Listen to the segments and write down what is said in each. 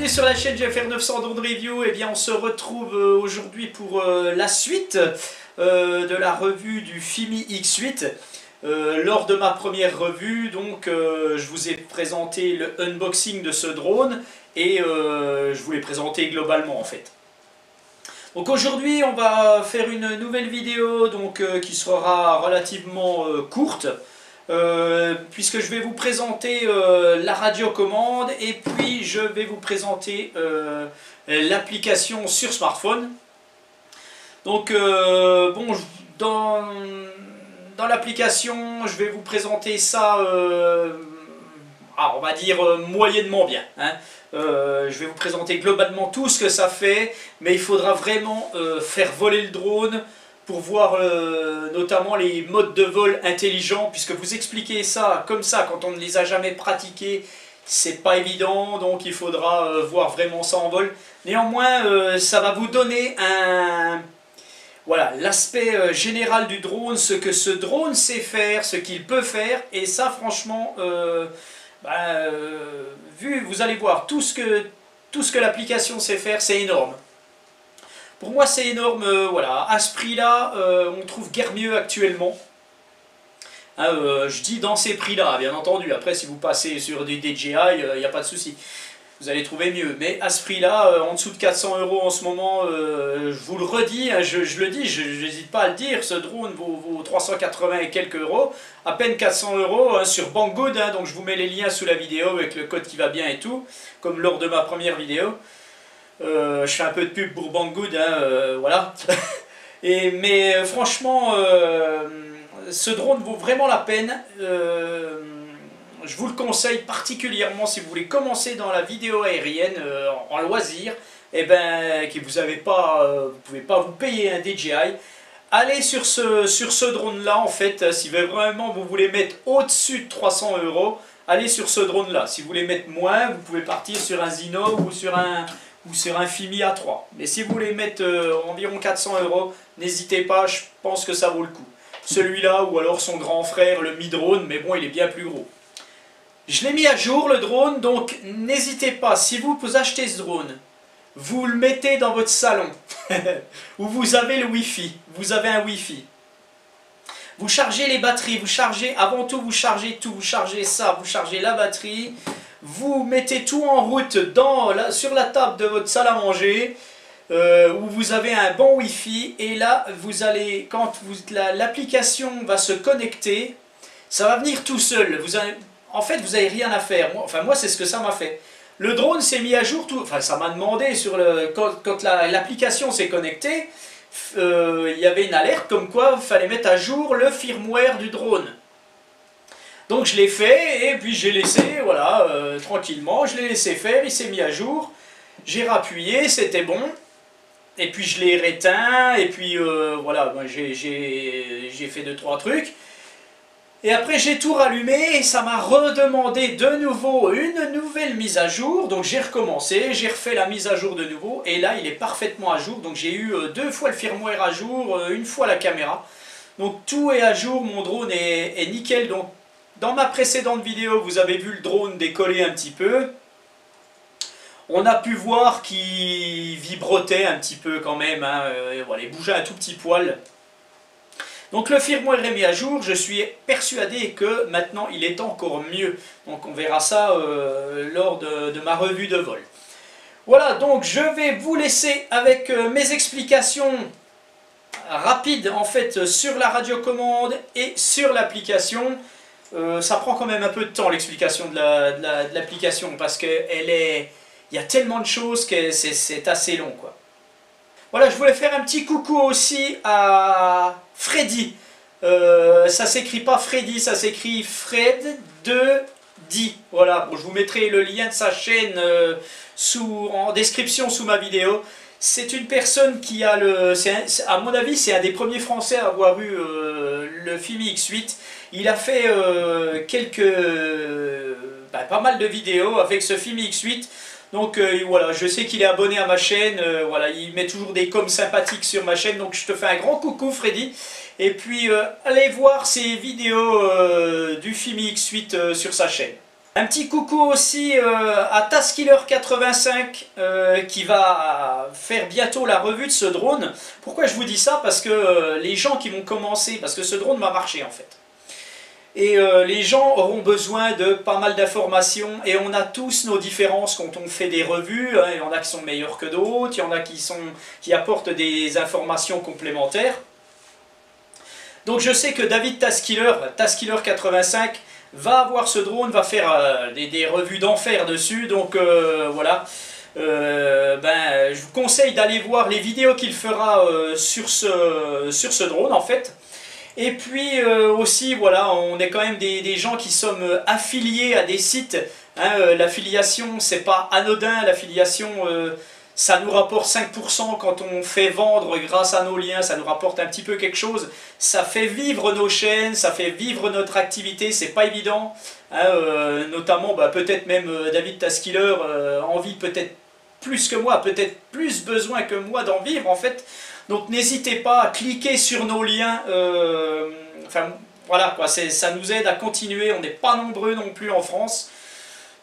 Bienvenue sur la chaîne GFR 900 Drone Review. Et bien on se retrouve aujourd'hui pour la suite de la revue du FIMI X8. Lors de ma première revue, donc je vous ai présenté le unboxing de ce drone et je vous l'ai présenté globalement en fait. Donc aujourd'hui on va faire une nouvelle vidéo donc, qui sera relativement courte. Puisque je vais vous présenter la radiocommande et puis je vais vous présenter l'application sur smartphone. Donc bon, dans l'application je vais vous présenter ça on va dire moyennement bien, hein. Je vais vous présenter globalement tout ce que ça fait, mais il faudra vraiment faire voler le drone pour voir notamment les modes de vol intelligents, puisque vous expliquer ça comme ça quand on ne les a jamais pratiqués, c'est pas évident, donc il faudra voir vraiment ça en vol. Néanmoins, ça va vous donner voilà, l'aspect général du drone, ce que ce drone sait faire, ce qu'il peut faire, et ça franchement, vous allez voir, tout ce que l'application sait faire, c'est énorme. Pour moi c'est énorme, voilà, à ce prix-là, on trouve guère mieux actuellement. Hein, je dis dans ces prix-là, bien entendu, après si vous passez sur des DJI, il n'y a pas de souci, vous allez trouver mieux. Mais à ce prix-là, en dessous de 400 € en ce moment, je vous le redis, hein, je le dis, je n'hésite pas à le dire, ce drone vaut 380 et quelques euros, à peine 400 € hein, sur Banggood, hein, donc je vous mets les liens sous la vidéo avec le code qui va bien et tout, comme lors de ma première vidéo. Je fais un peu de pub pour Banggood, hein, voilà. Mais franchement, ce drone vaut vraiment la peine. Je vous le conseille particulièrement si vous voulez commencer dans la vidéo aérienne en loisir, et ben que vous pouvez pas vous payer un DJI. Allez sur ce drone là en fait, si vraiment vous voulez mettre au-dessus de 300 €, allez sur ce drone là. Si vous voulez mettre moins, vous pouvez partir sur un Zino ou sur un FIMI A3. Mais si vous voulez mettre environ 400 €, n'hésitez pas, je pense que ça vaut le coup. Celui-là ou alors son grand frère, le Mi Drone, mais bon, il est bien plus gros. Je l'ai mis à jour le drone, donc n'hésitez pas, si vous achetez ce drone, vous le mettez dans votre salon, où vous avez le Wi-Fi, vous avez un Wi-Fi. Vous chargez les batteries, avant tout vous chargez tout, vous chargez ça, vous chargez la batterie, vous mettez tout en route sur la table de votre salle à manger, où vous avez un bon Wi-Fi, et là vous allez, quand l'application va se connecter, ça va venir tout seul. En fait vous n'avez rien à faire. Moi c'est ce que ça m'a fait. Le drone s'est mis à jour, ça m'a demandé quand l'application s'est connectée, il y avait une alerte comme quoi il fallait mettre à jour le firmware du drone. Donc je l'ai fait et puis j'ai laissé, voilà, tranquillement, je l'ai laissé faire, il s'est mis à jour, j'ai rappuyé, c'était bon, et puis je l'ai réteint, et puis voilà, j'ai fait 2-3 trucs, et après j'ai tout rallumé, et ça m'a redemandé de nouveau une nouvelle mise à jour, donc j'ai recommencé, j'ai refait la mise à jour de nouveau, et là il est parfaitement à jour, donc j'ai eu 2 fois le firmware à jour, 1 fois la caméra, donc tout est à jour, mon drone est nickel. Donc dans ma précédente vidéo, vous avez vu le drone décoller un petit peu. On a pu voir qu'il vibrotait un petit peu quand même, hein, voilà, il bougeait un tout petit poil. Donc le firmware est mis à jour, je suis persuadé que maintenant il est encore mieux. Donc on verra ça lors de ma revue de vol. Voilà, donc je vais vous laisser avec mes explications rapides en fait sur la radiocommande et sur l'application. Ça prend quand même un peu de temps l'explication de l'application, parce qu'il y a tellement de choses que c'est assez long, quoi. Voilà, je voulais faire un petit coucou aussi à Freddy. Ça s'écrit pas Freddy, ça s'écrit Fred de Di. Voilà, bon, je vous mettrai le lien de sa chaîne en description sous ma vidéo. C'est une personne qui a à mon avis, c'est un des premiers Français à avoir eu le FIMI X8. Il a fait pas mal de vidéos avec ce FIMI X8. Donc voilà, je sais qu'il est abonné à ma chaîne, voilà, il met toujours des coms sympathiques sur ma chaîne, donc je te fais un grand coucou Freddy. Et puis allez voir ses vidéos du FIMI X8 sur sa chaîne. Un petit coucou aussi à Taskiller85 qui va faire bientôt la revue de ce drone. Pourquoi je vous dis ça? Parce que les gens qui vont commencer, parce que ce drone va marcher en fait. Et les gens auront besoin de pas mal d'informations et on a tous nos différences quand on fait des revues. Hein, il y en a qui sont meilleurs que d'autres, il y en a qui apportent des informations complémentaires. Donc je sais que David Taskiller85, va avoir ce drone, va faire des revues d'enfer dessus, donc voilà. Je vous conseille d'aller voir les vidéos qu'il fera sur ce drone en fait. Et puis aussi, voilà, on est quand même des gens qui sommes affiliés à des sites. Hein, l'affiliation, c'est pas anodin, l'affiliation, ça nous rapporte 5% quand on fait vendre grâce à nos liens, ça nous rapporte un petit peu quelque chose. Ça fait vivre nos chaînes, ça fait vivre notre activité, c'est pas évident. Hein, notamment, peut-être même David Taskiller en vit peut-être plus que moi, peut-être plus besoin que moi d'en vivre en fait. Donc n'hésitez pas à cliquer sur nos liens. Voilà quoi, ça nous aide à continuer. On n'est pas nombreux non plus en France.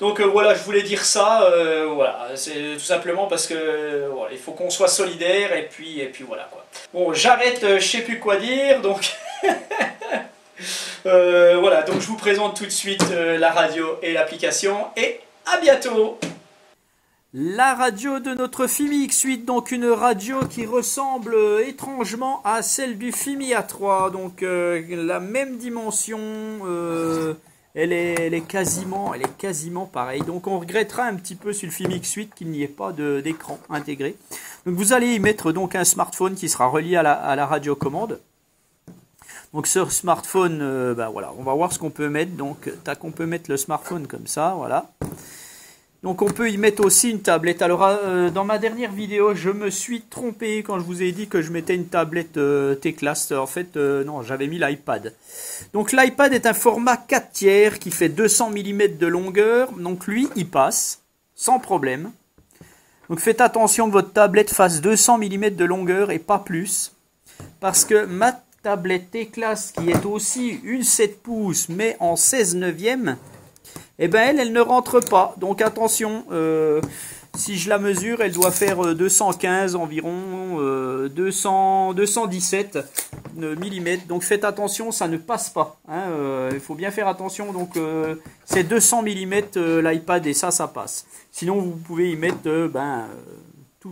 Donc voilà, je voulais dire ça. Voilà, c'est tout simplement parce que voilà, il faut qu'on soit solidaire et puis voilà quoi. Bon, j'arrête, je sais plus quoi dire. Donc voilà, donc je vous présente tout de suite la radio et l'application et à bientôt. La radio de notre Fimi X8, donc une radio qui ressemble étrangement à celle du Fimi A3, donc la même dimension, elle est quasiment pareille. Donc on regrettera un petit peu sur le Fimi X8 qu'il n'y ait pas d'écran intégré. Donc vous allez y mettre donc un smartphone qui sera relié à la radiocommande. Donc sur smartphone, voilà, on va voir ce qu'on peut mettre. Donc tac, on peut mettre le smartphone comme ça, voilà. Donc on peut y mettre aussi une tablette. Alors dans ma dernière vidéo, je me suis trompé quand je vous ai dit que je mettais une tablette T-Class. En fait, non, j'avais mis l'iPad. Donc l'iPad est un format 4 tiers qui fait 200 mm de longueur. Donc lui, il passe sans problème. Donc faites attention que votre tablette fasse 200 mm de longueur et pas plus. Parce que ma tablette T-Class, qui est aussi une 7 pouces mais en 16 neuvième, eh ben elle ne rentre pas. Donc attention, si je la mesure, elle doit faire 215 environ, 217 mm. Donc faites attention, ça ne passe pas. Hein, il faut bien faire attention. Donc c'est 200 mm l'iPad et ça passe. Sinon vous pouvez y mettre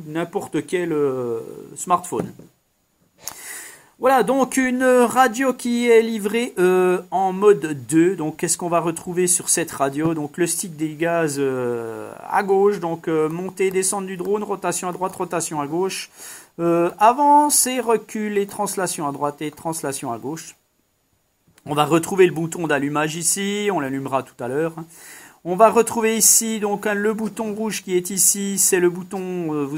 n'importe quel smartphone. Voilà, donc une radio qui est livrée en mode 2. Donc qu'est-ce qu'on va retrouver sur cette radio? Donc le stick des gaz à gauche, donc montée, descente du drone, rotation à droite, rotation à gauche, avance et recul et translation à droite et translation à gauche. On va retrouver le bouton d'allumage ici, on l'allumera tout à l'heure. On va retrouver ici donc le bouton rouge qui est ici, c'est le bouton,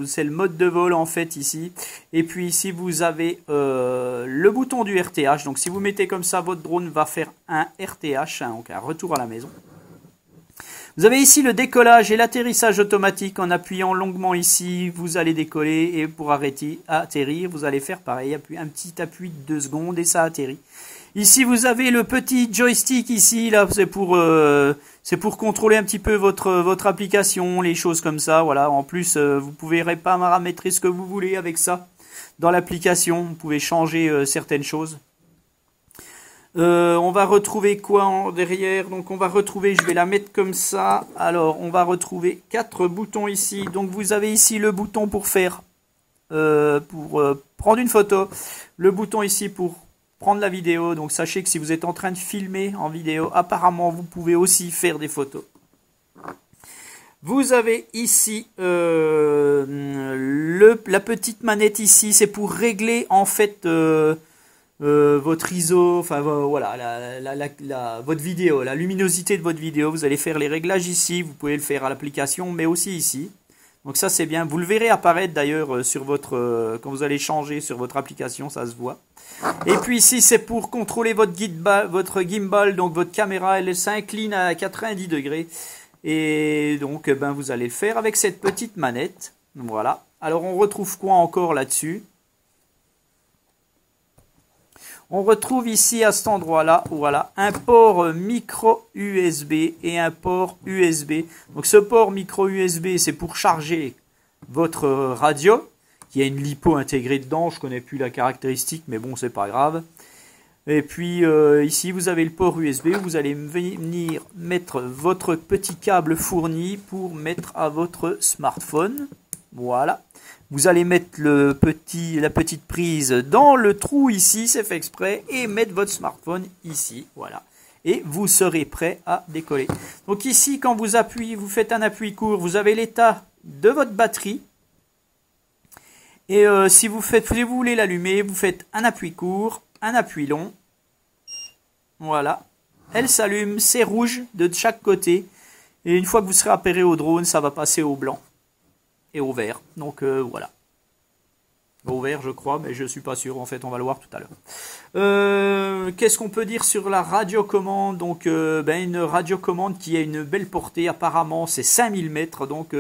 c'est le mode de vol en fait ici. Et puis ici vous avez le bouton du RTH. Donc si vous mettez comme ça, votre drone va faire un RTH, hein, donc un retour à la maison. Vous avez ici le décollage et l'atterrissage automatique. En appuyant longuement ici, vous allez décoller et pour atterrir, vous allez faire pareil, un petit appui de 2 secondes et ça atterrit. Ici, vous avez le petit joystick ici, là, c'est pour contrôler un petit peu votre application, les choses comme ça, voilà. En plus, vous pouvez paramétrer ce que vous voulez avec ça dans l'application. Vous pouvez changer certaines choses. On va retrouver quoi derrière? Donc, on va retrouver, je vais la mettre comme ça. Alors, on va retrouver 4 boutons ici. Donc, vous avez ici le bouton pour faire, prendre une photo. Le bouton ici pour prendre la vidéo. Donc sachez que si vous êtes en train de filmer en vidéo, apparemment vous pouvez aussi faire des photos. Vous avez ici la petite manette ici, c'est pour régler en fait votre ISO, enfin voilà, votre vidéo, la luminosité de votre vidéo. Vous allez faire les réglages ici, vous pouvez le faire à l'application, mais aussi ici. Donc ça c'est bien, vous le verrez apparaître d'ailleurs sur quand vous allez changer sur votre application, ça se voit. Et puis ici c'est pour contrôler votre gimbal, donc votre caméra, elle s'incline à 90 degrés. Et donc vous allez le faire avec cette petite manette. Voilà. Alors on retrouve quoi encore là-dessus? On retrouve ici à cet endroit-là, voilà, un port micro USB et un port USB. Donc ce port micro USB, c'est pour charger votre radio, qui a une lipo intégrée dedans. Je connais plus la caractéristique, mais bon, c'est pas grave. Et puis ici, vous avez le port USB. Vous allez venir mettre votre petit câble fourni pour mettre à votre smartphone. Voilà. Vous allez mettre la petite prise dans le trou ici, c'est fait exprès, et mettre votre smartphone ici. Voilà. Et vous serez prêt à décoller. Donc ici, quand vous appuyez, vous faites un appui court, vous avez l'état de votre batterie. Et si vous voulez l'allumer, vous faites un appui court, un appui long. Voilà. Elle s'allume, c'est rouge de chaque côté. Et une fois que vous serez appairé au drone, ça va passer au blanc et au vert. Donc voilà. Au vert, je crois, mais je ne suis pas sûr. En fait, on va le voir tout à l'heure. Qu'est-ce qu'on peut dire sur la radiocommande? Donc, une radiocommande qui a une belle portée. Apparemment, c'est 5000 mètres. Donc,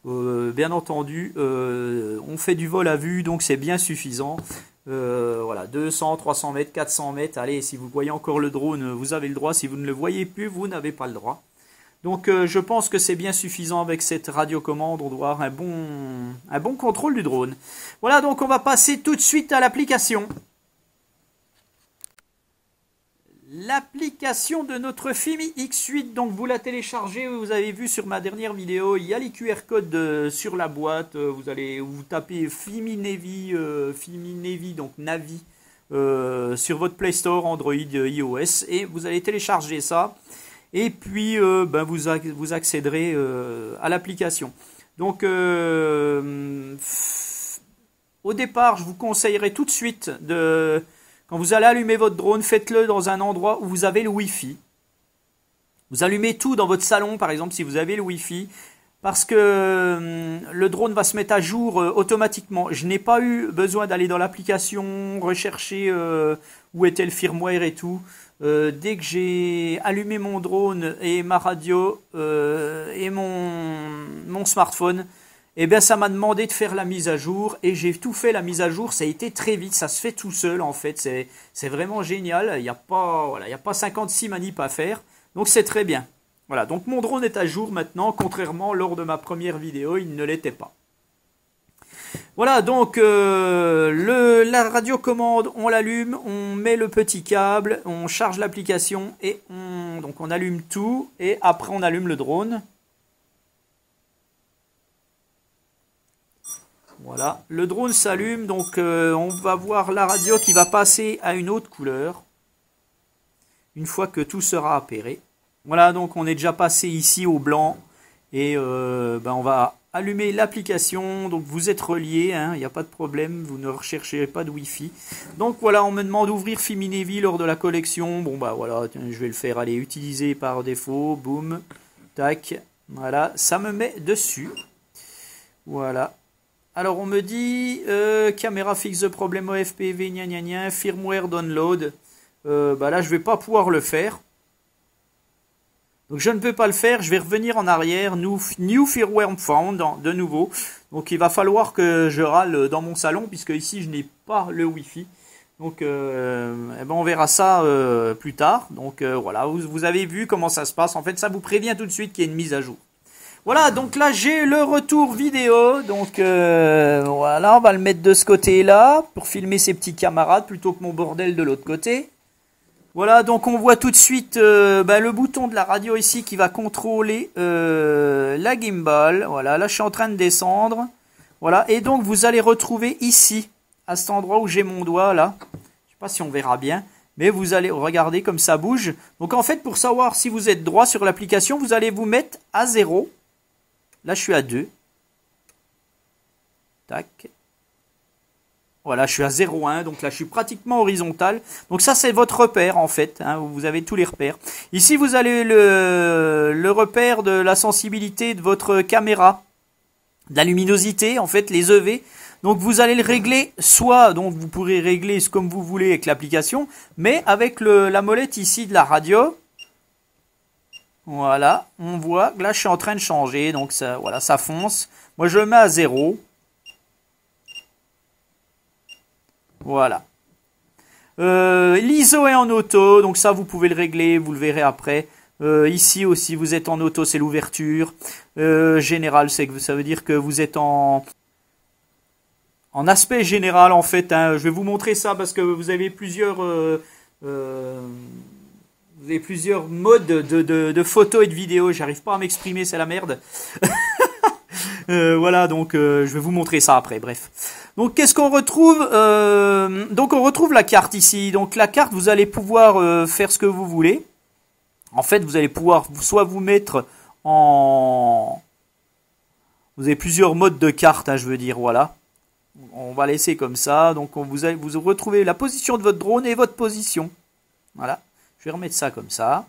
bien entendu, on fait du vol à vue, donc c'est bien suffisant. Voilà, 200, 300 mètres, 400 mètres. Allez, si vous voyez encore le drone, vous avez le droit. Si vous ne le voyez plus, vous n'avez pas le droit. Donc, je pense que c'est bien suffisant avec cette radiocommande. On doit avoir un bon contrôle du drone. Voilà, donc on va passer tout de suite à l'application. L'application de notre Fimi X8, donc vous la téléchargez, vous avez vu sur ma dernière vidéo, il y a les QR codes sur la boîte, vous tapez Fimi Navi, donc Navi, sur votre Play Store, Android, iOS, et vous allez télécharger ça, et puis vous accéderez à l'application. Donc au départ, je vous conseillerais tout de suite quand vous allez allumer votre drone, faites-le dans un endroit où vous avez le Wi-Fi. Vous allumez tout dans votre salon, par exemple, si vous avez le Wi-Fi, parce que le drone va se mettre à jour automatiquement. Je n'ai pas eu besoin d'aller dans l'application, rechercher où était le firmware et tout. Dès que j'ai allumé mon drone et ma radio et mon smartphone, eh bien, ça m'a demandé de faire la mise à jour et j'ai tout fait la mise à jour. Ça a été très vite, ça se fait tout seul en fait. C'est vraiment génial. Il n'y a pas 56 manips à faire. Donc, c'est très bien. Voilà, donc mon drone est à jour maintenant. Contrairement, lors de ma première vidéo, il ne l'était pas. Voilà, donc la radiocommande, on l'allume, on met le petit câble, on charge l'application et donc on allume tout et après on allume le drone. Voilà, le drone s'allume, donc on va voir la radio qui va passer à une autre couleur. Une fois que tout sera appairé. Voilà, donc on est déjà passé ici au blanc. Et on va allumer l'application. Donc vous êtes relié, il n'y a pas de problème, vous ne recherchez pas de Wi-Fi. Donc voilà, on me demande d'ouvrir Fimi Navi lors de la collection. Bon bah voilà, je vais le faire, allez, utiliser par défaut, boum, tac. Voilà, ça me met dessus. Voilà. Alors on me dit caméra fixe de problème OFPV, gna gna gna, firmware download. Là je vais pas pouvoir le faire. Donc je ne peux pas le faire, je vais revenir en arrière, new firmware found de nouveau. Donc il va falloir que je râle dans mon salon puisque ici je n'ai pas le Wi-Fi. Donc on verra ça plus tard. Donc voilà, vous avez vu comment ça se passe. En fait ça vous prévient tout de suite qu'il y a une mise à jour. Voilà, donc là j'ai le retour vidéo, donc voilà, on va le mettre de ce côté-là pour filmer ses petits camarades plutôt que mon bordel de l'autre côté. Voilà, donc on voit tout de suite le bouton de la radio ici qui va contrôler la gimbal. Voilà, là je suis en train de descendre. Voilà, et donc vous allez retrouver ici, à cet endroit où j'ai mon doigt là. Je sais pas si on verra bien. Mais vous allez regarder comme ça bouge. Donc en fait, pour savoir si vous êtes droit sur l'application, vous allez vous mettre à 0. Là, je suis à 2. Tac. Voilà, je suis à 0,1. Donc là, je suis pratiquement horizontal. Donc ça, c'est votre repère, en fait. Vous avez tous les repères. Ici, vous avez le repère de la sensibilité de votre caméra. De la luminosité, en fait, les EV. Donc vous allez le régler, soit donc vous pourrez régler comme vous voulez avec l'application, mais avec la molette ici de la radio. Voilà, on voit que là je suis en train de changer, donc ça, voilà, ça fonce. Moi je le mets à 0. Voilà. L'ISO est en auto, donc ça vous pouvez le régler, vous le verrez après. Ici aussi vous êtes en auto, c'est l'ouverture. Général, ça veut dire que vous êtes en aspect général en fait. Hein. Je vais vous montrer ça parce que vous avez plusieurs modes de photos et de vidéos. J'arrive pas à m'exprimer, c'est la merde. Voilà, donc je vais vous montrer ça après, bref. Donc qu'est-ce qu'on retrouve donc on retrouve la carte ici. Donc la carte, vous allez pouvoir faire ce que vous voulez. En fait, vous allez pouvoir soit vous mettre en... Vous avez plusieurs modes de carte, hein, je veux dire, voilà. On va laisser comme ça. Donc vous retrouvez la position de votre drone et votre position. Voilà, je vais remettre ça comme ça.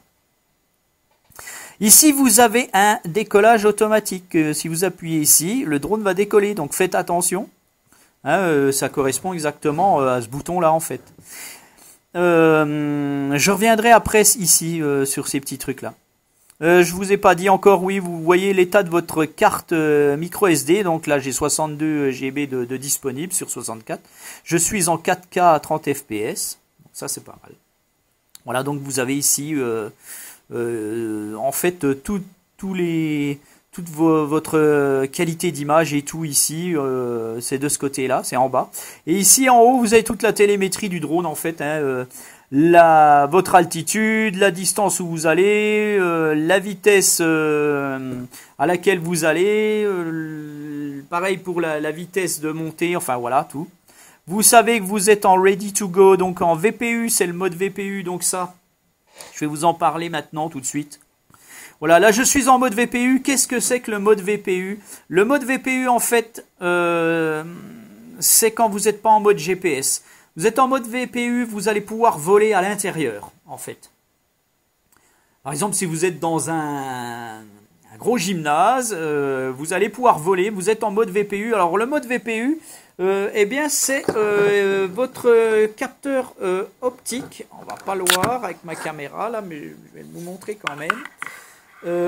Ici, vous avez un décollage automatique. Si vous appuyez ici, le drone va décoller. Donc, faites attention. Hein, ça correspond exactement à ce bouton-là, en fait. Je reviendrai après ici sur ces petits trucs-là. Je vous ai pas dit encore, oui, vous voyez l'état de votre carte micro SD. Donc là, j'ai 62 GB de disponible sur 64. Je suis en 4K à 30 FPS. Donc, ça, c'est pas mal. Voilà, donc vous avez ici... en fait toute votre qualité d'image et tout ici c'est de ce côté là, c'est en bas, et ici en haut vous avez toute la télémétrie du drone en fait, hein, votre altitude, la distance où vous allez, la vitesse à laquelle vous allez, pareil pour la vitesse de montée, enfin voilà tout. Vous savez que vous êtes en ready to go, donc en VPU, c'est le mode VPU, donc ça je vais vous en parler maintenant tout de suite. Voilà, là je suis en mode VPU. Qu'est-ce que c'est que le mode VPU? Le mode VPU en fait, c'est quand vous n'êtes pas en mode GPS. Vous êtes en mode VPU, vous allez pouvoir voler à l'intérieur en fait. Par exemple, si vous êtes dans un gros gymnase, vous allez pouvoir voler, vous êtes en mode VPU. Alors le mode VPU, eh bien c'est votre capteur optique. On va pas le voir avec ma caméra là, mais je vais vous montrer quand même.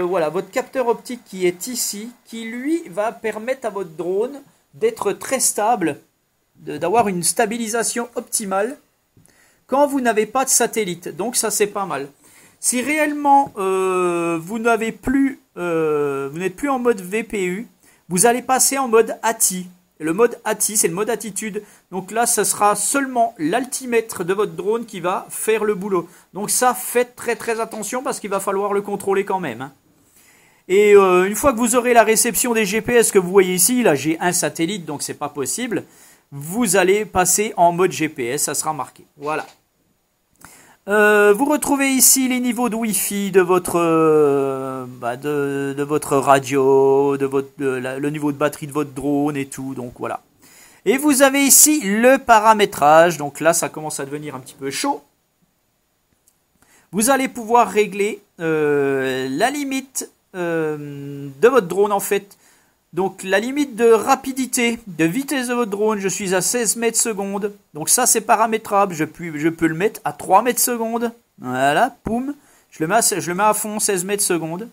Voilà, votre capteur optique qui est ici, qui lui va permettre à votre drone d'être très stable, d'avoir une stabilisation optimale quand vous n'avez pas de satellite. Donc ça c'est pas mal. Si réellement vous n'avez plus, vous n'êtes plus en mode VPU, vous allez passer en mode ATI. Le mode ATI, c'est le mode attitude. Donc là, ce sera seulement l'altimètre de votre drone qui va faire le boulot. Donc ça, faites très très attention parce qu'il va falloir le contrôler quand même. Hein. Et une fois que vous aurez la réception des GPS que vous voyez ici, là j'ai un satellite, donc c'est pas possible, vous allez passer en mode GPS, ça sera marqué. Voilà. Vous retrouvez ici les niveaux de Wi-Fi de votre, de votre radio, le niveau de batterie de votre drone et tout, donc voilà. Et vous avez ici le paramétrage, donc là ça commence à devenir un petit peu chaud. Vous allez pouvoir régler la limite de votre drone en fait. Donc la limite de rapidité, de vitesse de votre drone, je suis à 16 mètres secondes. Donc ça c'est paramétrable, je peux le mettre à 3 mètres secondes. Voilà, poum, je le mets à fond, 16 mètres secondes.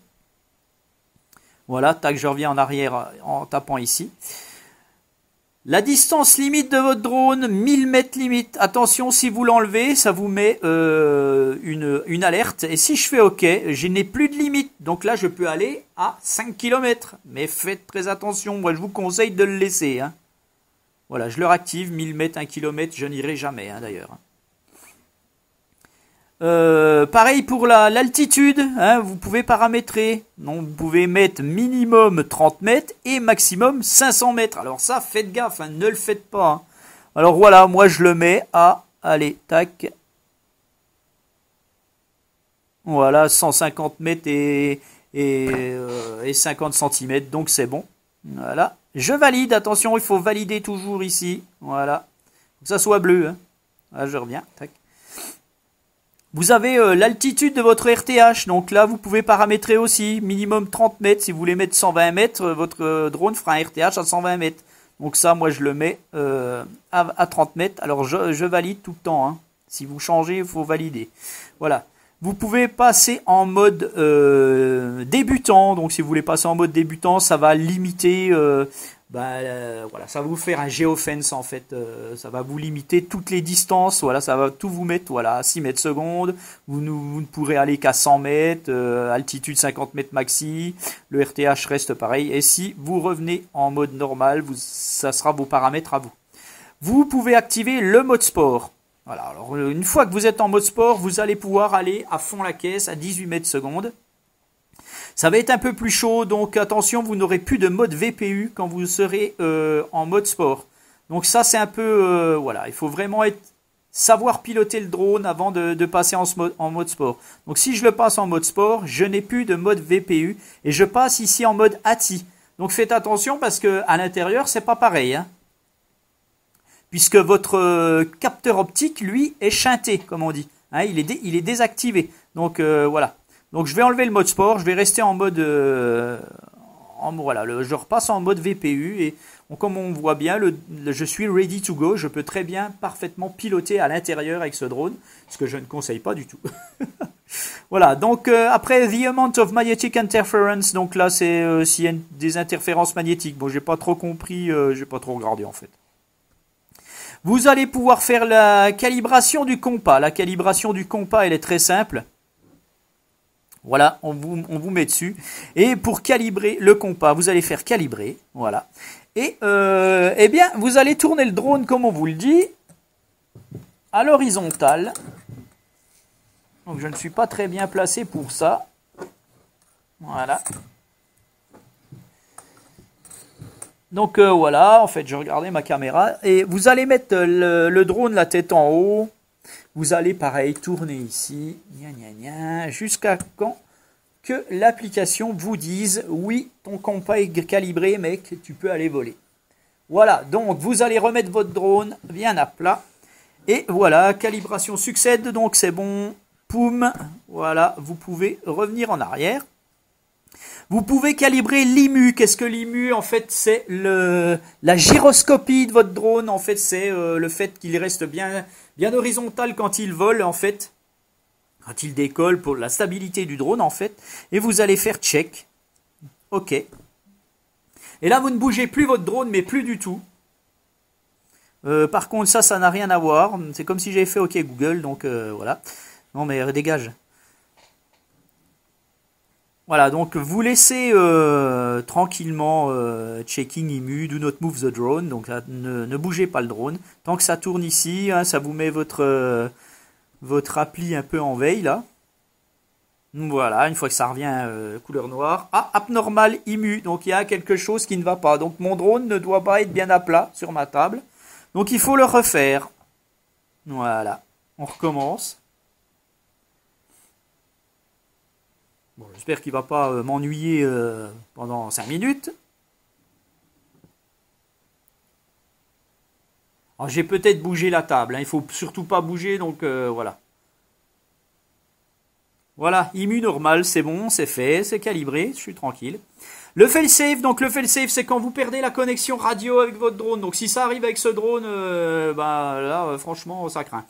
Voilà, tac, je reviens en arrière en tapant ici. La distance limite de votre drone, 1000 mètres limite. Attention, si vous l'enlevez, ça vous met une alerte. Et si je fais OK, je n'ai plus de limite. Donc là, je peux aller à 5 km. Mais faites très attention. Moi, je vous conseille de le laisser. Hein. Voilà, je le réactive. 1000 mètres, 1 km, je n'irai jamais hein, d'ailleurs. Pareil pour l'altitude, hein, vous pouvez paramétrer. Donc, vous pouvez mettre minimum 30 mètres et maximum 500 mètres. Alors ça, faites gaffe, hein, ne le faites pas. Hein. Alors voilà, moi je le mets à, allez, tac. Voilà, 150 mètres et 50 cm, donc c'est bon. Voilà, je valide, attention, il faut valider toujours ici. Voilà, que ça soit bleu. Hein. Là, je reviens, tac. Vous avez l'altitude de votre RTH, donc là vous pouvez paramétrer aussi, minimum 30 mètres, si vous voulez mettre 120 mètres, votre drone fera un RTH à 120 mètres. Donc ça moi je le mets à 30 mètres, alors je valide tout le temps, hein. Si vous changez il faut valider. Voilà, vous pouvez passer en mode débutant, donc si vous voulez passer en mode débutant ça va limiter voilà, ça va vous faire un geofence en fait, ça va vous limiter toutes les distances, voilà, ça va tout vous mettre voilà, à 6 mètres secondes, vous ne pourrez aller qu'à 100 mètres, altitude 50 mètres maxi, le RTH reste pareil, et si vous revenez en mode normal, ça sera vos paramètres à vous. Vous pouvez activer le mode sport. Voilà, alors une fois que vous êtes en mode sport, vous allez pouvoir aller à fond la caisse à 18 mètres secondes. Ça va être un peu plus chaud, donc attention, vous n'aurez plus de mode VPU quand vous serez en mode sport. Donc ça, c'est un peu, voilà, il faut vraiment savoir piloter le drone avant de passer en mode sport. Donc si je le passe en mode sport, je n'ai plus de mode VPU et je passe ici en mode ATI. Donc faites attention parce que à l'intérieur, c'est pas pareil, hein. Puisque votre capteur optique, lui, est shunté, comme on dit. Hein, il est désactivé. Donc voilà. Donc je vais enlever le mode sport, je vais rester en mode, voilà, je repasse en mode VPU et comme on voit bien, je suis ready to go, je peux très bien parfaitement piloter à l'intérieur avec ce drone, ce que je ne conseille pas du tout. Voilà, donc après the amount of magnetic interference, donc là c'est s'il y a des interférences magnétiques, bon j'ai pas trop compris, j'ai pas trop regardé en fait. Vous allez pouvoir faire la calibration du compas, la calibration du compas elle est très simple. Voilà, on vous met dessus. Et pour calibrer le compas, vous allez faire calibrer. Voilà. Et eh bien, vous allez tourner le drone, comme on vous le dit, à l'horizontale. Donc, je ne suis pas très bien placé pour ça. Voilà. Donc, voilà. En fait, je regardais ma caméra. Et vous allez mettre le drone la tête en haut. Vous allez pareil tourner ici, jusqu'à quand que l'application vous dise oui, ton compas est calibré, mec, tu peux aller voler. Voilà, donc vous allez remettre votre drone bien à plat. Et voilà, calibration succède, donc c'est bon. Poum, voilà, vous pouvez revenir en arrière. Vous pouvez calibrer l'IMU. Qu'est-ce que l'IMU? En fait, c'est la gyroscopie de votre drone. En fait, c'est le fait qu'il reste bien horizontal quand il vole, en fait. Quand il décolle, pour la stabilité du drone, en fait. Et vous allez faire check. OK. Et là, vous ne bougez plus votre drone, mais plus du tout. Par contre, ça n'a rien à voir. C'est comme si j'avais fait OK Google, donc voilà. Non, mais dégage. Voilà, donc vous laissez tranquillement checking IMU, do not move the drone, donc ne bougez pas le drone. Tant que ça tourne ici, hein, ça vous met votre appli un peu en veille là. Voilà, une fois que ça revient couleur noire. Ah, abnormal IMU, donc il y a quelque chose qui ne va pas. Donc mon drone ne doit pas être bien à plat sur ma table. Donc il faut le refaire. Voilà, on recommence. Bon, j'espère qu'il ne va pas m'ennuyer pendant 5 minutes. Alors, j'ai peut-être bougé la table. Hein, il ne faut surtout pas bouger, donc voilà. Voilà, IMU normal, c'est bon, c'est fait, c'est calibré, je suis tranquille. Le fail-safe, donc le fail-safe, c'est quand vous perdez la connexion radio avec votre drone. Donc si ça arrive avec ce drone, là, franchement, ça craint.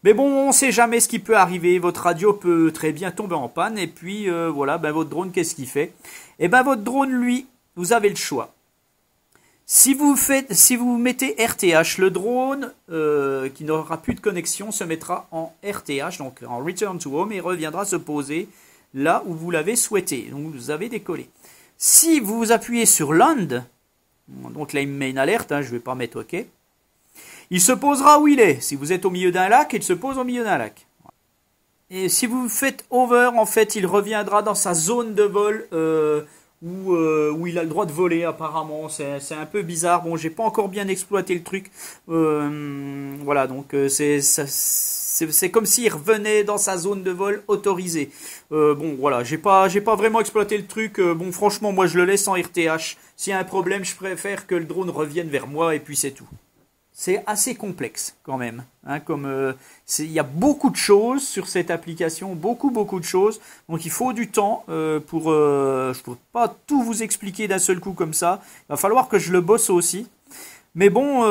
Mais bon, on ne sait jamais ce qui peut arriver. Votre radio peut très bien tomber en panne. Et puis, voilà, votre drone, qu'est-ce qu'il fait? Eh bien, votre drone, lui, vous avez le choix. Si vous mettez RTH, le drone qui n'aura plus de connexion se mettra en RTH, donc en Return to Home, et reviendra se poser là où vous l'avez souhaité. Donc, vous avez décollé. Si vous appuyez sur Land, donc là, il me met une alerte, hein, je ne vais pas mettre OK. Il se posera où il est. Si vous êtes au milieu d'un lac, il se pose au milieu d'un lac. Et si vous faites over, en fait, il reviendra dans sa zone de vol où il a le droit de voler, apparemment. C'est un peu bizarre. Bon, j'ai pas encore bien exploité le truc. Voilà, donc c'est comme s'il revenait dans sa zone de vol autorisée. Bon, voilà, j'ai pas vraiment exploité le truc. Bon, franchement, moi, je le laisse en RTH. S'il y a un problème, je préfère que le drone revienne vers moi et puis c'est tout. C'est assez complexe quand même. Hein, il y a beaucoup de choses sur cette application, beaucoup de choses. Donc il faut du temps je ne peux pas tout vous expliquer d'un seul coup comme ça. Il va falloir que je le bosse aussi. Mais bon,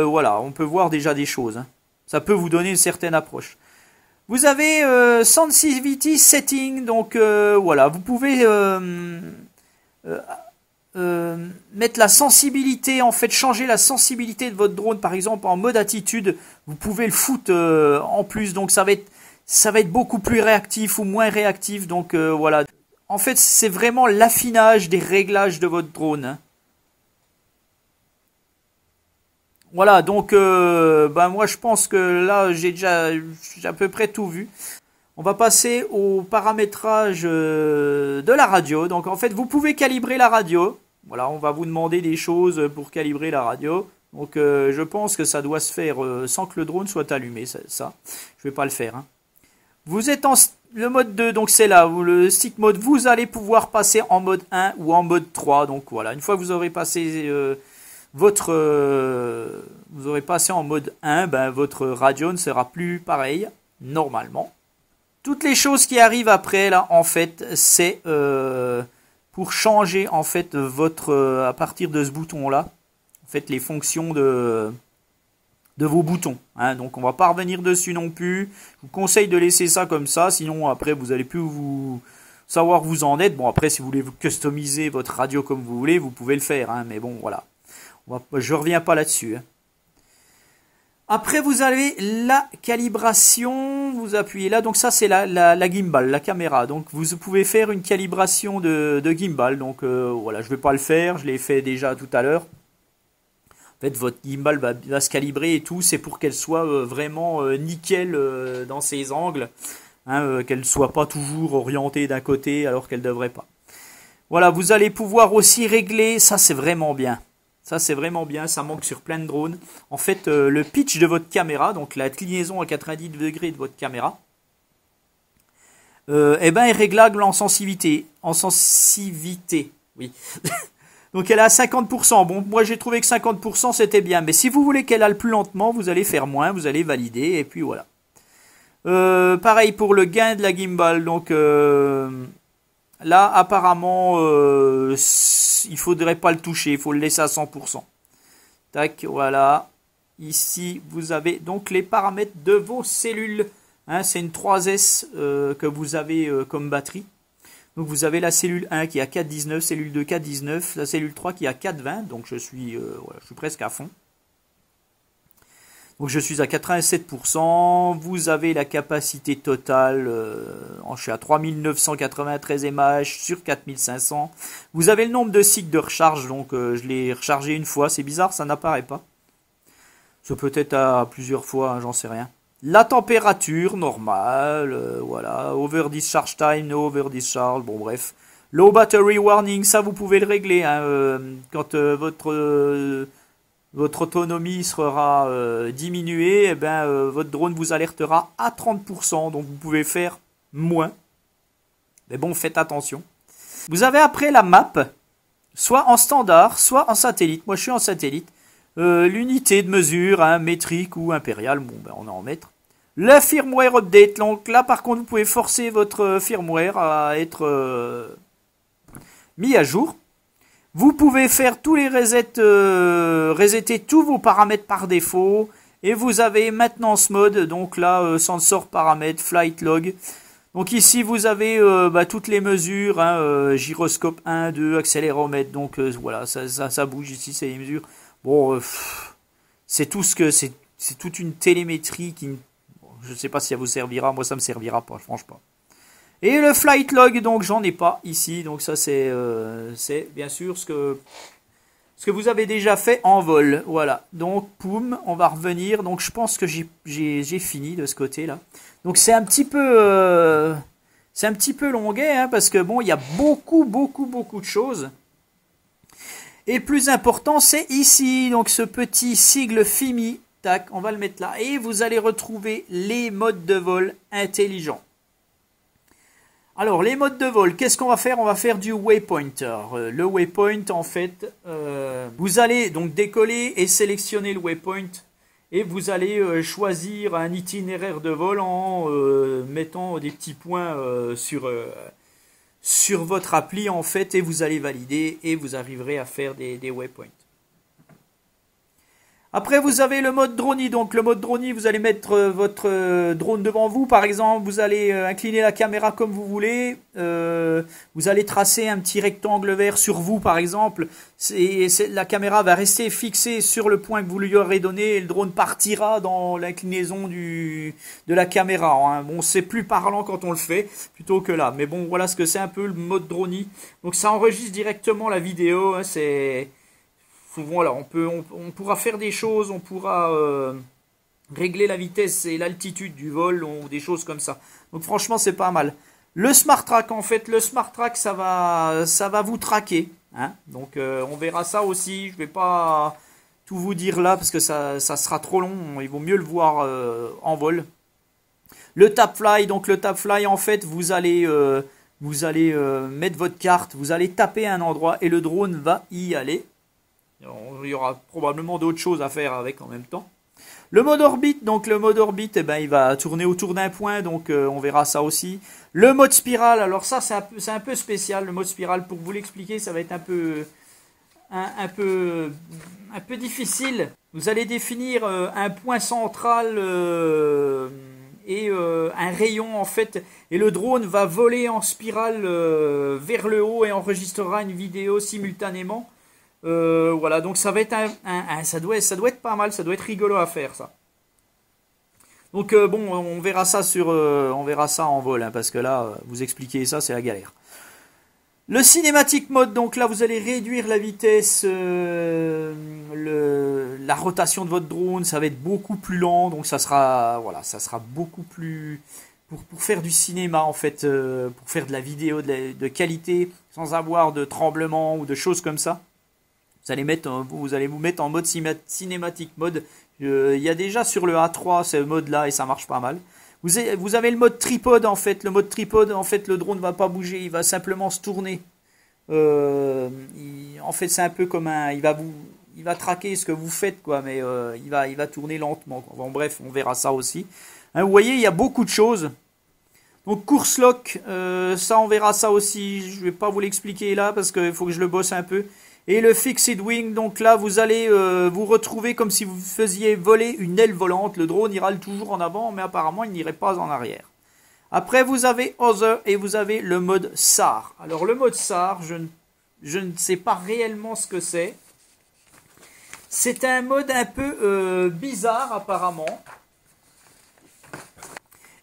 voilà, on peut voir déjà des choses. Hein. Ça peut vous donner une certaine approche. Vous avez Sensitivity Setting, donc voilà, vous pouvez mettre la sensibilité, en fait, changer la sensibilité de votre drone, par exemple, en mode attitude. Vous pouvez le foutre en plus, donc ça va être beaucoup plus réactif ou moins réactif. Donc voilà. En fait, c'est vraiment l'affinage des réglages de votre drone, hein. Voilà, donc moi je pense que là j'ai à peu près tout vu. On va passer au paramétrage de la radio. Donc en fait, vous pouvez calibrer la radio. Voilà, on va vous demander des choses pour calibrer la radio. Donc je pense que ça doit se faire sans que le drone soit allumé, ça. Je vais pas le faire, hein. Vous êtes en le mode 2, donc c'est là, le stick mode. Vous allez pouvoir passer en mode 1 ou en mode 3. Donc voilà, une fois que vous aurez passé vous aurez passé en mode 1, ben, votre radio ne sera plus pareil, normalement. Toutes les choses qui arrivent après, là, en fait, c'est pour changer, en fait, à partir de ce bouton-là, en fait, les fonctions de vos boutons, hein. Donc, on va pas revenir dessus non plus. Je vous conseille de laisser ça comme ça, sinon, après, vous allez plus savoir où vous en êtes. Bon, après, si vous voulez customiser votre radio comme vous voulez, vous pouvez le faire, hein, mais bon, voilà. Je reviens pas là-dessus, hein. Après, vous avez la calibration. Vous appuyez là. Donc ça, c'est la gimbal, la caméra. Donc vous pouvez faire une calibration de gimbal. Donc voilà, je vais pas le faire. Je l'ai fait déjà tout à l'heure. En fait, votre gimbal va se calibrer et tout. C'est pour qu'elle soit vraiment nickel dans ses angles, hein, qu'elle soit pas toujours orientée d'un côté alors qu'elle devrait pas. Voilà, vous allez pouvoir aussi régler. Ça, c'est vraiment bien. Ça, c'est vraiment bien, ça manque sur plein de drones. En fait, le pitch de votre caméra, donc la clinaison à 90 degrés de votre caméra, eh ben, est réglable en sensibilité. En sensibilité, oui. Donc, elle est à 50%. Bon, moi, j'ai trouvé que 50%, c'était bien. Mais si vous voulez qu'elle aille plus lentement, vous allez faire moins, vous allez valider, et puis voilà. Pareil pour le gain de la gimbal. Donc, là, apparemment, il faudrait pas le toucher, il faut le laisser à 100%. Tac, voilà. Ici, vous avez donc les paramètres de vos cellules, hein, c'est une 3S que vous avez comme batterie. Donc vous avez la cellule 1 qui est à 4,19, cellule 2 4,19, la cellule 3 qui est à 4,20, donc je suis presque à fond. Donc je suis à 87%, vous avez la capacité totale, je suis à 3993 mAh sur 4500. Vous avez le nombre de cycles de recharge, donc je l'ai rechargé une fois, c'est bizarre, ça n'apparaît pas. Ça peut être à plusieurs fois, hein, j'en sais rien. La température normale, voilà, over discharge time, no over discharge, bon bref. Low battery warning, ça vous pouvez le régler, hein, quand votre autonomie sera diminuée, eh ben, votre drone vous alertera à 30%, donc vous pouvez faire moins. Mais bon, faites attention. Vous avez après la map, soit en standard, soit en satellite. Moi, je suis en satellite. L'unité de mesure, hein, métrique ou impériale, bon, ben, on va en mettre. Le firmware update, donc là, par contre, vous pouvez forcer votre firmware à être mis à jour. Vous pouvez faire tous les resets, resetter tous vos paramètres par défaut. Et vous avez maintenance mode, donc là, sensor paramètres, flight log. Donc ici, vous avez toutes les mesures, hein, gyroscope 1, 2, accéléromètre. Donc voilà, ça bouge ici, c'est les mesures. Bon, c'est tout ce que c'est toute une télémétrie qui, bon, je ne sais pas si ça vous servira. Moi, ça me servira pas, franchement pas. Et le flight log, donc j'en ai pas ici, donc ça c'est bien sûr ce que vous avez déjà fait en vol, voilà. Donc poum, on va revenir. Donc je pense que j'ai fini de ce côté-là. Donc c'est un petit peu longuet, hein, parce que bon, il y a beaucoup de choses. Et le plus important, c'est ici, donc ce petit sigle FIMI, tac, on va le mettre là, et vous allez retrouver les modes de vol intelligents. Alors, les modes de vol, qu'est-ce qu'on va faire? On va faire du waypointer. Le waypoint, en fait, vous allez donc décoller et sélectionner le waypoint. Et vous allez choisir un itinéraire de vol en mettant des petits points sur votre appli, en fait. Et vous allez valider et vous arriverez à faire des waypoints. Après, vous avez le mode drone. Donc, le mode drone, vous allez mettre votre drone devant vous, par exemple. Vous allez incliner la caméra comme vous voulez. Vous allez tracer un petit rectangle vert sur vous, par exemple. La caméra va rester fixée sur le point que vous lui aurez donné et le drone partira dans l'inclinaison de la caméra. Hein. Bon, c'est plus parlant quand on le fait plutôt que là. Mais bon, voilà ce que c'est un peu le mode drone. Donc, ça enregistre directement la vidéo. Hein, voilà, on pourra faire des choses, on pourra régler la vitesse et l'altitude du vol ou des choses comme ça. Donc franchement, c'est pas mal. Le Smart Track, en fait, le Smart Track, ça va vous traquer. Hein. Donc on verra ça aussi. Je vais pas tout vous dire là parce que ça sera trop long. Il vaut mieux le voir en vol. Le Tap Fly, donc le Tap Fly, en fait, vous allez mettre votre carte, vous allez taper un endroit et le drone va y aller. Il y aura probablement d'autres choses à faire avec en même temps. Le mode orbite, donc le mode orbite, eh ben, il va tourner autour d'un point, donc on verra ça aussi. Le mode spirale, alors ça c'est un peu spécial, le mode spirale, pour vous l'expliquer, ça va être un peu difficile. Vous allez définir un point central et un rayon en fait, et le drone va voler en spirale vers le haut et enregistrera une vidéo simultanément. Voilà, donc ça va être ça doit être pas mal, ça doit être rigolo à faire ça. Donc bon, on verra ça en vol, hein, parce que là, vous expliquer ça, c'est la galère. Le cinématique mode, donc là, vous allez réduire la vitesse, la rotation de votre drone, ça va être beaucoup plus lent, donc ça sera beaucoup plus pour faire du cinéma en fait, pour faire de la vidéo de qualité, sans avoir de tremblements ou de choses comme ça. Vous allez vous mettre en mode cinématique mode. Il y a déjà sur le A3 ce mode là et ça marche pas mal. Vous avez le mode tripod en fait. Le mode tripod, en fait, le drone ne va pas bouger, il va simplement se tourner. En fait, c'est un peu comme il va traquer ce que vous faites, quoi, mais il va tourner lentement, quoi. Bon, bref, on verra ça aussi. Hein, vous voyez, il y a beaucoup de choses. Donc course lock, ça on verra ça aussi. Je vais pas vous l'expliquer là parce qu'il faut que je le bosse un peu. Et le Fixed Wing, donc là vous allez vous retrouver comme si vous faisiez voler une aile volante. Le drone ira toujours en avant, mais apparemment il n'irait pas en arrière. Après vous avez Other et vous avez le mode SAR. Alors le mode SAR, je ne sais pas réellement ce que c'est. C'est un mode un peu bizarre apparemment.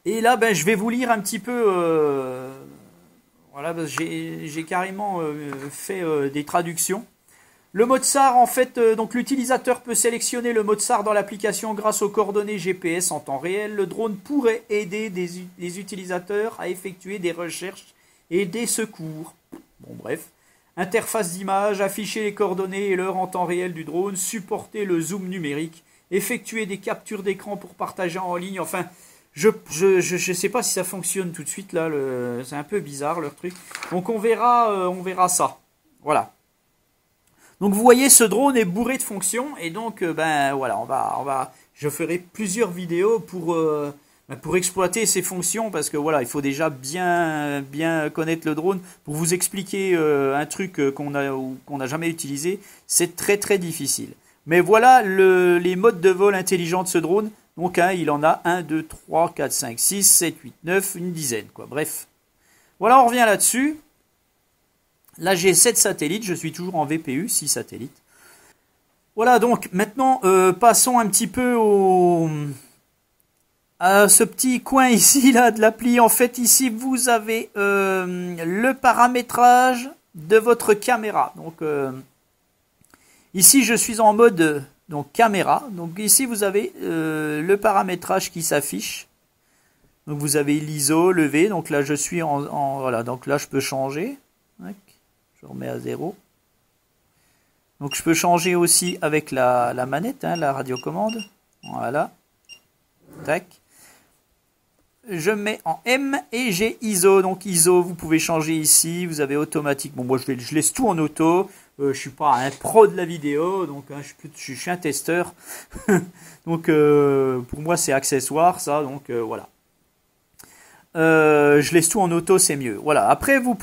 Et là ben, je vais vous lire un petit peu... Voilà, j'ai carrément fait des traductions. Le mode SAR, en fait, donc l'utilisateur peut sélectionner le mode SAR dans l'application grâce aux coordonnées GPS en temps réel. Le drone pourrait aider les utilisateurs à effectuer des recherches et des secours. Bon, bref. Interface d'image, afficher les coordonnées et l'heure en temps réel du drone, supporter le zoom numérique, effectuer des captures d'écran pour partager en ligne, enfin... Je sais pas si ça fonctionne tout de suite là, c'est un peu bizarre leur truc. Donc on verra ça. Voilà. Donc vous voyez, ce drone est bourré de fonctions et donc ben voilà, je ferai plusieurs vidéos pour exploiter ces fonctions parce que voilà, il faut déjà bien connaître le drone pour vous expliquer un truc qu'on n'a jamais utilisé. C'est très très difficile. Mais voilà les modes de vol intelligents de ce drone. Donc hein, il en a 1, 2, 3, 4, 5, 6, 7, 8, 9, une dizaine, quoi. Bref. Voilà, on revient là-dessus. Là, j'ai 7 satellites, je suis toujours en VPU, 6 satellites. Voilà, donc maintenant, passons un petit peu à ce petit coin ici, là, de l'appli. En fait, ici, vous avez le paramétrage de votre caméra. Donc, ici, je suis en mode... Donc caméra, donc ici vous avez le paramétrage qui s'affiche. Donc vous avez l'ISO, le V, donc là je suis voilà, donc là je peux changer. Je remets à 0. Donc je peux changer aussi avec la manette, hein, la radiocommande. Voilà. Tac. Je mets en M et j'ai ISO. Donc ISO, vous pouvez changer ici. Vous avez automatique. Bon, moi je laisse tout en auto. Je suis pas un pro de la vidéo, donc hein, je suis un testeur. Donc pour moi c'est accessoire ça, donc voilà. Je laisse tout en auto, c'est mieux. Voilà. Après vous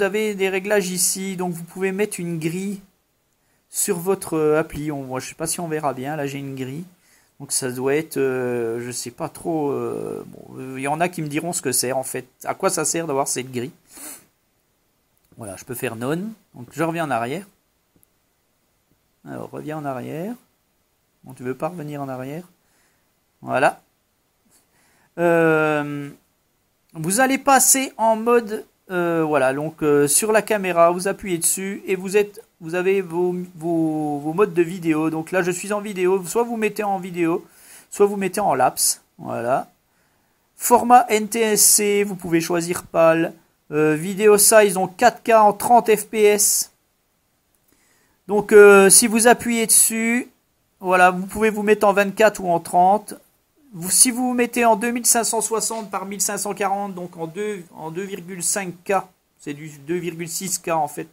avez des réglages ici, donc vous pouvez mettre une grille sur votre appli. Moi, je sais pas si on verra bien. Là, j'ai une grille. Donc ça doit être, je sais pas trop. Bon, il y en a qui me diront ce que c'est en fait. À quoi ça sert d'avoir cette grille? Voilà, je peux faire none. Donc je reviens en arrière. Alors reviens en arrière. Bon, tu veux pas revenir en arrière? Voilà. Vous allez passer en mode, voilà. Donc sur la caméra, vous appuyez dessus et vous avez vos modes de vidéo. Donc là, je suis en vidéo. Soit vous mettez en vidéo, soit vous mettez en lapse. Voilà. Format NTSC, vous pouvez choisir PAL. Vidéo size, donc 4K en 30 fps. Donc si vous appuyez dessus, voilà, vous pouvez vous mettre en 24 ou en 30. Si vous vous mettez en 2560 par 1540, donc en 2,5K, c'est du 2,6K en fait.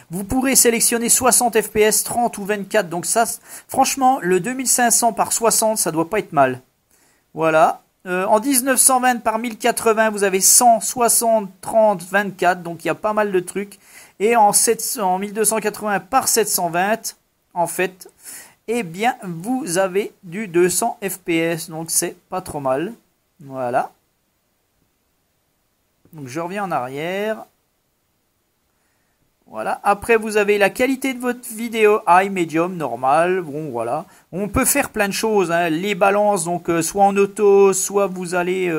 Vous pourrez sélectionner 60 fps, 30 ou 24. Donc ça, franchement, le 2500 par 60, ça doit pas être mal. Voilà. En 1920 par 1080, vous avez 100, 60, 30, 24. Donc il y a pas mal de trucs. Et en 1280 par 720, en fait, eh bien, vous avez du 200 fps. Donc c'est pas trop mal. Voilà. Donc je reviens en arrière. Voilà. Après, vous avez la qualité de votre vidéo, high, medium, normal. Bon, voilà. On peut faire plein de choses, hein. Les balances, donc soit en auto, soit vous allez,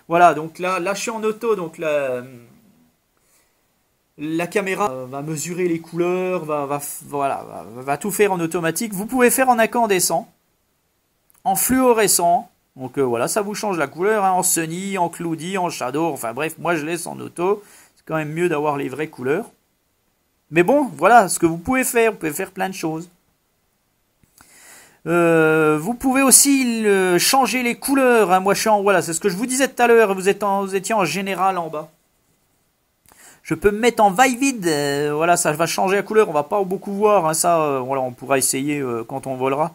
voilà. Donc là, je suis en auto, donc la caméra va mesurer les couleurs, va tout faire en automatique. Vous pouvez faire en incandescent, en fluorescent. Donc voilà, ça vous change la couleur, hein, en sunny, en cloudy, en shadow. Enfin bref, moi je laisse en auto. C'est quand même mieux d'avoir les vraies couleurs. Mais bon, voilà ce que vous pouvez faire plein de choses. Vous pouvez aussi changer les couleurs, hein. Moi je suis en, voilà, c'est ce que je vous disais tout à l'heure, vous étiez en général en bas. Je peux me mettre en vivid, voilà, ça va changer la couleur, on va pas beaucoup voir, hein, ça, voilà, on pourra essayer quand on volera.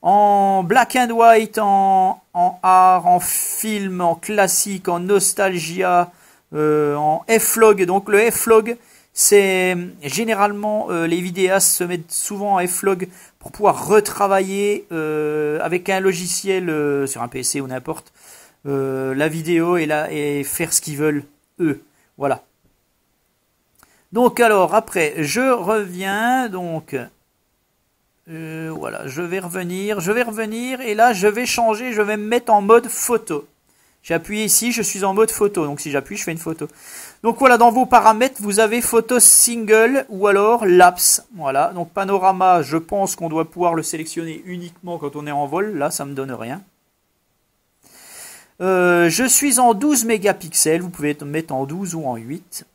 En black and white, en art, en film, en classique, en nostalgia, en F-log. Donc le F-log, c'est généralement les vidéastes se mettent souvent en F-log pour pouvoir retravailler avec un logiciel sur un PC ou n'importe la vidéo et faire ce qu'ils veulent eux. Voilà. Donc alors après je reviens donc voilà, je vais revenir et là je vais changer, je vais me mettre en mode photo. J'ai appuyé ici, je suis en mode photo. Donc si j'appuie, je fais une photo. Donc voilà, dans vos paramètres, vous avez photo single ou alors lapse. Voilà, donc panorama, je pense qu'on doit pouvoir le sélectionner uniquement quand on est en vol. Là, ça me donne rien. Je suis en 12 mégapixels, vous pouvez mettre en 12 ou en 8.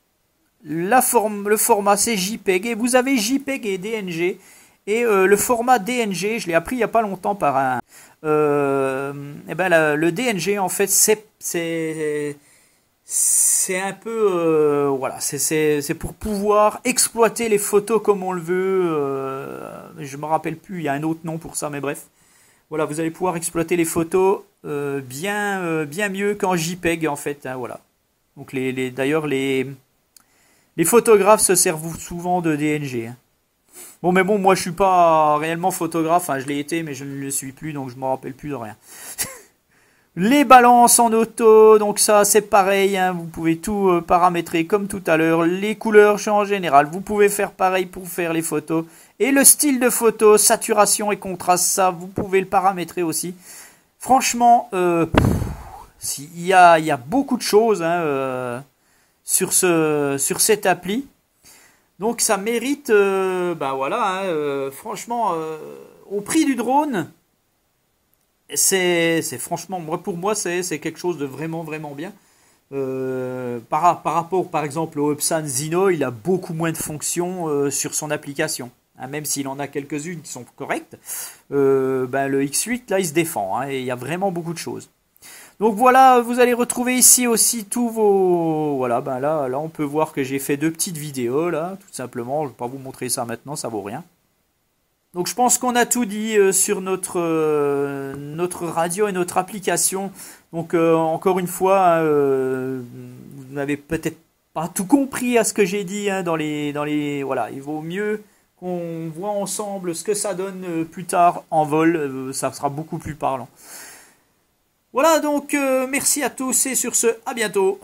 Le format, c'est JPEG. Et vous avez JPEG et DNG. Et le format DNG, je l'ai appris il n'y a pas longtemps par un... eh ben, le DNG, en fait, c'est un peu... voilà, c'est pour pouvoir exploiter les photos comme on le veut. Je me rappelle plus, il y a un autre nom pour ça, mais bref. Voilà, vous allez pouvoir exploiter les photos bien mieux qu'en JPEG, en fait. Hein, voilà. Donc, d'ailleurs, les photographes se servent souvent de DNG. Hein. Bon, mais bon, moi je suis pas réellement photographe, hein, je l'ai été, mais je ne le suis plus, donc je me rappelle plus de rien. Les balances en auto, donc ça c'est pareil, hein, vous pouvez tout paramétrer comme tout à l'heure. Les couleurs en général, vous pouvez faire pareil pour faire les photos. Et le style de photo, saturation et contraste, ça vous pouvez le paramétrer aussi. Franchement, il y a beaucoup de choses hein, sur cette appli. Donc ça mérite, ben voilà, hein, franchement, au prix du drone, c'est franchement, pour moi, c'est quelque chose de vraiment bien. Par rapport, par exemple, au Epson Zino, il a beaucoup moins de fonctions sur son application. Hein, même s'il en a quelques-unes qui sont correctes, ben le X8, là, il se défend. Hein, et il y a vraiment beaucoup de choses. Donc voilà, vous allez retrouver ici aussi tous vos... Voilà, ben là on peut voir que j'ai fait 2 petites vidéos, là, tout simplement. Je ne vais pas vous montrer ça maintenant, ça vaut rien. Donc je pense qu'on a tout dit sur notre radio et notre application. Donc encore une fois, vous n'avez peut-être pas tout compris à ce que j'ai dit hein, voilà, il vaut mieux qu'on voit ensemble ce que ça donne plus tard en vol, ça sera beaucoup plus parlant. Voilà donc, merci à tous et sur ce, à bientôt.